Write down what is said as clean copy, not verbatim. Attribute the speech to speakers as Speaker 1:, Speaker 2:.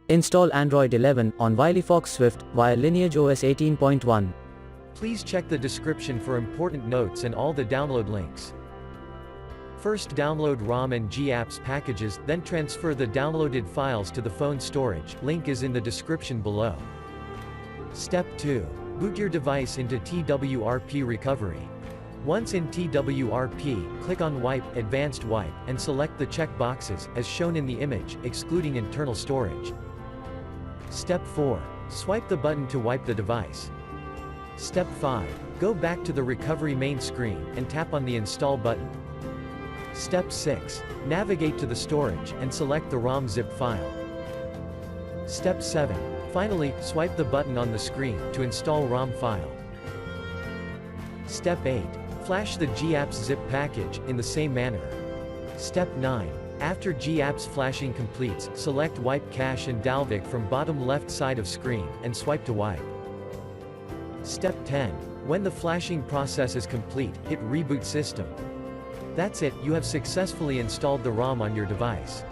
Speaker 1: Install Android 11 on Wileyfox Swift via LineageOS 18.1.
Speaker 2: Please check the description for important notes and all the download links. First, download ROM and GApps packages, then transfer the downloaded files to the phone storage. Link is in the description below. Step 2. Boot your device into TWRP recovery. Once in TWRP, click on Wipe, Advanced Wipe, and select the check boxes, as shown in the image, excluding internal storage. Step 4. Swipe the button to wipe the device. Step 5. Go back to the recovery main screen, and tap on the Install button. Step 6. Navigate to the storage, and select the ROM zip file. Step 7. Finally, swipe the button on the screen, to install ROM file. Step 8. Flash the GApps zip package, in the same manner. Step 9. After GApps flashing completes, select Wipe Cache and Dalvik from bottom left side of screen, and swipe to wipe. Step 10. When the flashing process is complete, hit Reboot System. That's it, you have successfully installed the ROM on your device.